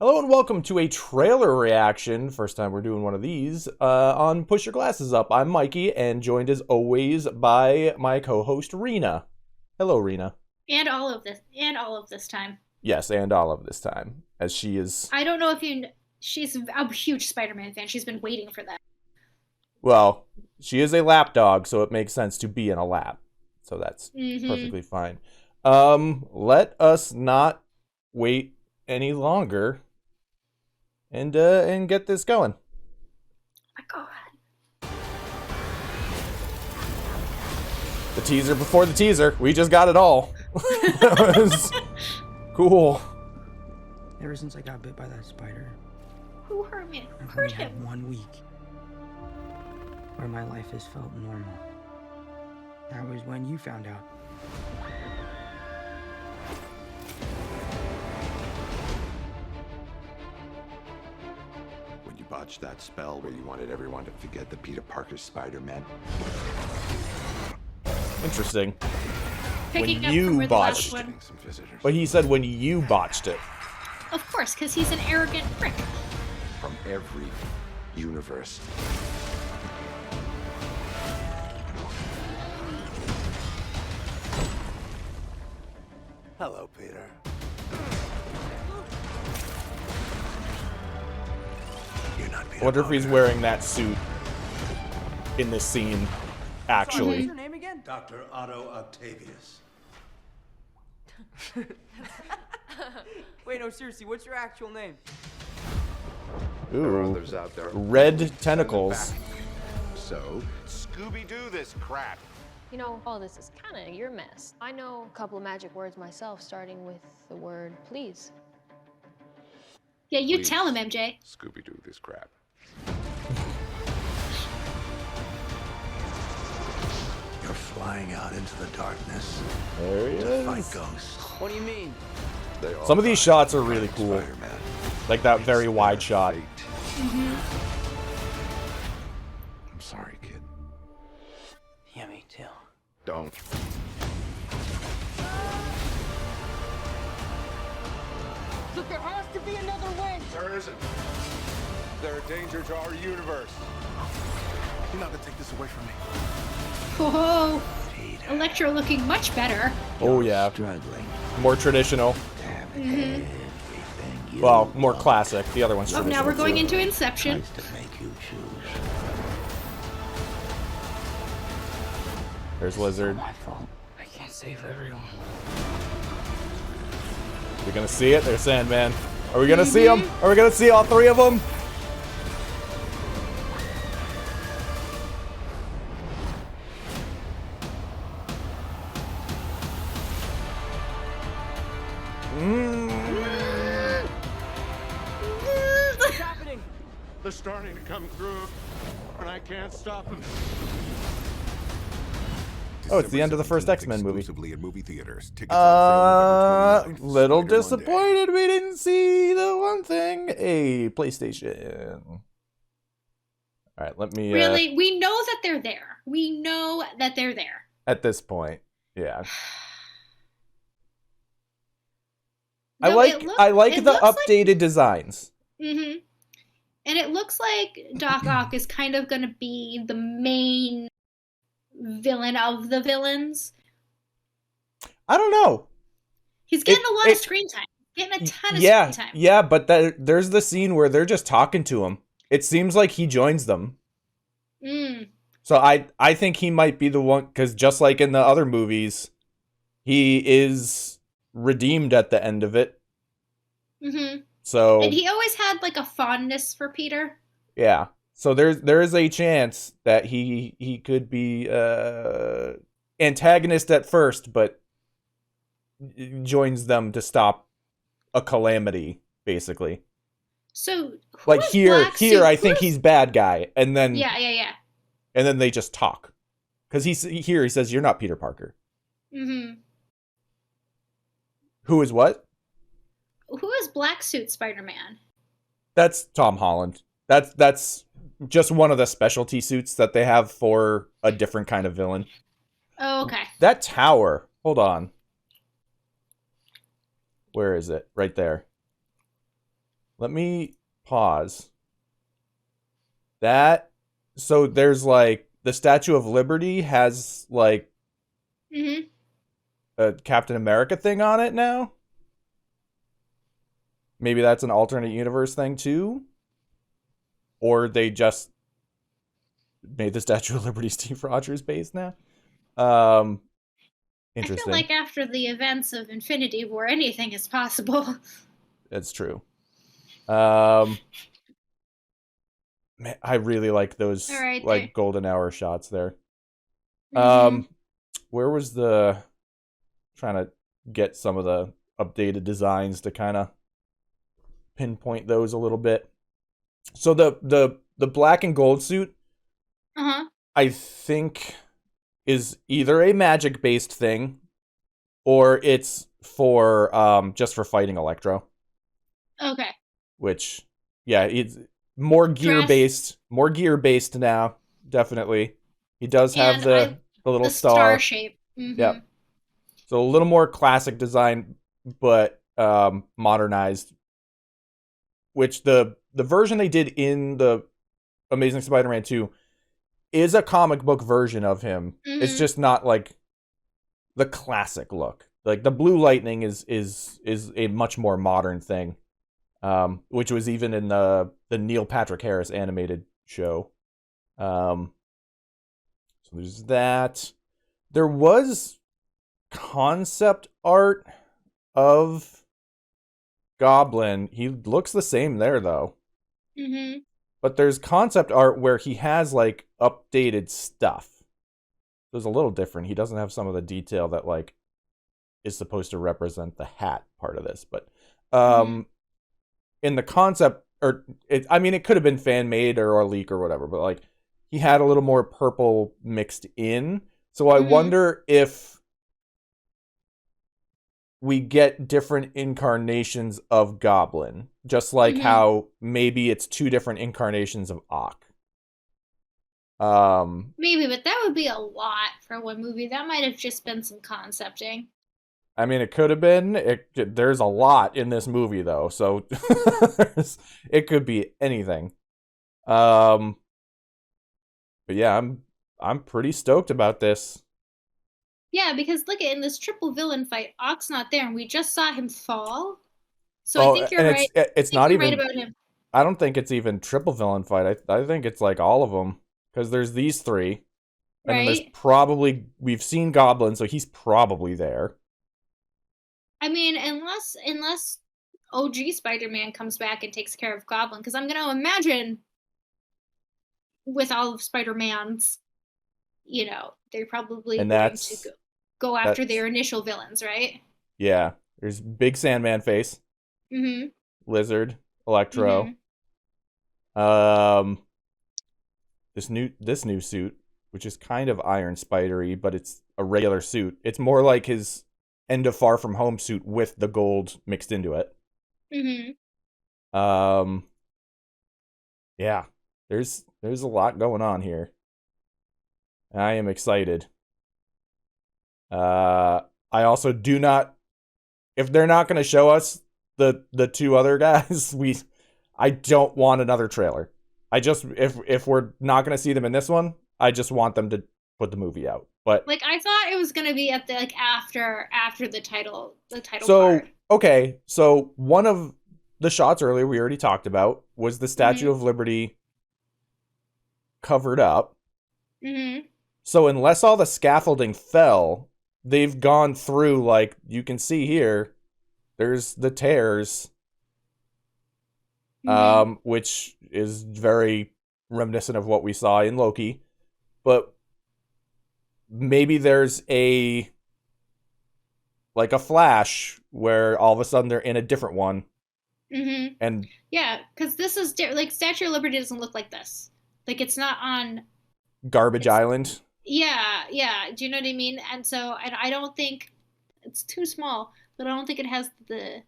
Hello and welcome to a trailer reaction. First time we're doing one of these on Push Your Glasses Up. I'm Mikey and joined as always by my co-host Reena. Hello, Reena. And all of this time. Yes, and all of this time, as she is. I don't know if she's a huge Spider-Man fan. She's been waiting for that. Well, she is a lap dog, so it makes sense to be in a lap. So that's perfectly fine. Let us not wait any longer. And get this going. Oh my god. The teaser before the teaser. We just got it all. That was cool. Ever since I got bit by that spider, Who hurt me? Who I've hurt only had him? 1 week where my life has felt normal. That was when you found out. When you botched that spell where you wanted everyone to forget that Peter Parker's Spider-Man. Interesting. Picking When up you from where the botched. last one. Getting some visitors But he said when you botched it. Of course, because he's an arrogant prick. from every universe. Hello, Peter. You're not Peter I wonder if he's Parker. wearing that suit in this scene, actually. What's your name again? Dr. Otto Octavius. Wait, no, seriously, what's your actual name? There are Ooh. others out there. Red tentacles. So, Scooby-Doo this crap. You know, all this is kind of your mess. I know a couple of magic words myself, starting with the word please. Yeah, you Please. tell him, MJ. Scooby-Doo this crap. You're flying out into the darkness There he to fight is. ghosts. What do you mean? They all Some of these died shots are fighting really cool. Spider-Man. Like that very It's wide their shot. fate. I'm sorry, kid. Yeah, me too. Don't. Look, there has to be another way! There isn't. They're a danger to our universe. You're not gonna take this away from me. Whoa. Electro looking much better. Oh yeah. Struggling. More traditional. Well, more classic. The other one's Oh, traditional. now we're going too. into Inception. To make you choose. There's Lizard. My fault. I can't save everyone. We're gonna see it. There's Sandman. Are we gonna see him? Are we gonna see all three of them? What's happening? They're starting to come through, and I can't stop them. Oh, it's the end of the first X-Men movie. Exclusively in movie theaters. Tickets on sale November 29th. Little Spider Monday. disappointed we didn't see the one thing. A PlayStation. All right, let me. Really, we know that they're there. We know that they're there. At this point, yeah. No, I like it the looks like- updated designs. Mm-hmm. And it looks like Doc Ock is kind of going to be the main villain of the villains. I don't know. He's getting a lot it- of screen time. Getting a ton of Yeah, screen time. yeah, but there's the scene where they're just talking to him. It seems like he joins them. Mm. So I think he might be the one, because just like in the other movies, he is redeemed at the end of it. Mm-hmm. So And he always had like a fondness for Peter. yeah. So there is a chance that he could be antagonist at first, but joins them to stop a calamity, basically. So who Like is here Black Suit? I Who think is- he's bad guy, and then Yeah. and then they just talk, because he says you're not Peter Parker. Mm-hmm. Who is what? Who is Black Suit Spider-Man? That's Tom Holland. That's just one of the specialty suits that they have for a different kind of villain. Oh, okay. That tower. Hold on. Where is it? Right there. let me pause. So there's like the Statue of Liberty has like Mm-hmm. a Captain America thing on it now. Maybe that's an alternate universe thing too. Or they just made the Statue of Liberty Steve Rogers based now. Interesting. I feel like after the events of Infinity War, anything is possible. That's true. Man, I really like those Alright, like there. golden hour shots there. Mhm. Where was the trying to get some of the updated designs to kind of pinpoint those a little bit. So the black and gold suit, Uh-huh. I think, is either a magic based thing or it's for just for fighting Electro. Okay. Which, yeah, it's more gear based now, definitely. He does have And the little the star shape. Mm-hmm. Yep. So a little more classic design, but modernized. Which the version they did in the Amazing Spider-Man 2 is a comic book version of him. Mm-hmm. It's just not like the classic look. Like the Blue Lightning is a much more modern thing, which was even in the Neil Patrick Harris animated show. So there's that. There was concept art of Goblin. He looks the same there though. Mm-hmm. But there's concept art where he has like updated stuff. It was a little different. He doesn't have some of the detail that like is supposed to represent the hat part of this, but in the concept, or it could have been fan made or a leak or whatever, but like he had a little more purple mixed in. So I wonder if we get different incarnations of Goblin, just like how maybe it's two different incarnations of Ock. Maybe, but that would be a lot for one movie. That might have just been some concepting. I mean, it could have been. There's a lot in this movie, though, so it could be anything. But yeah, I'm pretty stoked about this. Yeah, because look, in this triple villain fight, Ock's not there, and we just saw him fall. So I think you're right. It's not even right about him. I don't think it's even triple villain fight. I think it's like all of them, because there's these three, and then there's probably we've seen Goblin, so he's probably there. I mean, unless OG Spider-Man comes back and takes care of Goblin, because I'm gonna imagine with all of Spider-Man's, they're probably going to go after their initial villains, right? Yeah, there's Big Sandman face, Lizard, Electro, this new suit, which is kind of Iron Spidery, but it's a regular suit. It's more like his End of Far From Home suit with the gold mixed into it. Yeah, there's a lot going on here. I am excited. I also do not, if they're not going to show us the two other guys, I don't want another trailer. I just, if we're not going to see them in this one, I just want them to put the movie out. But like, I thought it was going to be at the after the title so part. Okay, so one of the shots earlier we already talked about was the Statue of Liberty covered up. So unless all the scaffolding fell, they've gone through, like you can see here, there's the tears, which is very reminiscent of what we saw in Loki. But maybe there's a flash where all of a sudden they're in a different one. And yeah, because this is like Statue of Liberty doesn't look like this. Like, it's not on Garbage Island. Yeah. Do you know what I mean? And so, and I don't think it's too small, but I don't think it has the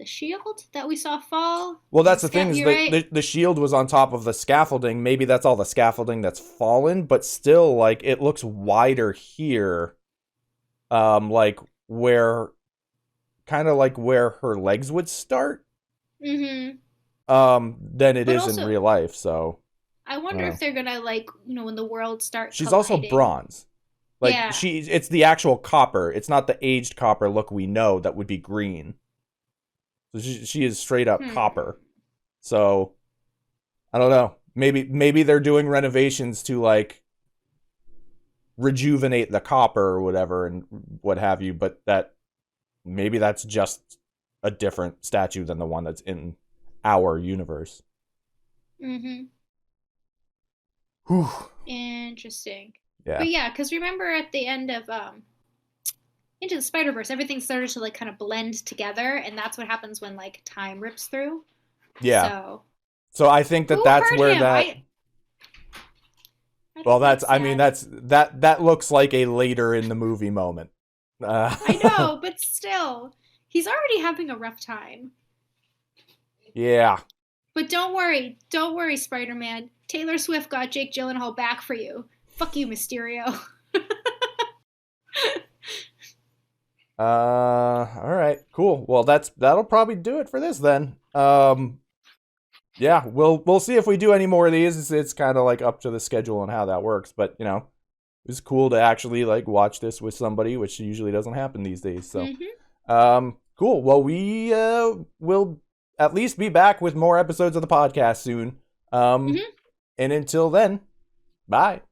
shield that we saw fall. Well, that's the thing, is the shield was on top of the scaffolding. Maybe that's all the scaffolding that's fallen, but still, like, it looks wider here. Like where her legs would start. Mm-hmm. Than it But is in also, real life. So I wonder Oh. if they're gonna like, when the worlds start she's colliding. also bronze. Like Yeah. it's the actual copper. It's not the aged copper look we know that would be green. So she is straight up copper. So I don't know. Maybe they're doing renovations to like rejuvenate the copper or whatever and what have you, but maybe that's just a different statue than the one that's in our universe. Mm-hmm. Whew. Interesting. Yeah. But yeah, because remember at the end of Into the Spider-Verse, everything started to like kind of blend together, and that's what happens when like time rips through. Yeah. So I think who that's hurt where him? that. Well, that looks like a later in the movie moment. I know, but still, he's already having a rough time. Yeah. But don't worry, Spider-Man. Taylor Swift got Jake Gyllenhaal back for you. Fuck you, Mysterio. All right, cool. Well, that'll probably do it for this then. Yeah, we'll see if we do any more of these. It's kind of like up to the schedule and how that works, but it's cool to actually like watch this with somebody, which usually doesn't happen these days. So, cool. Well, we will at least be back with more episodes of the podcast soon. And until then, bye.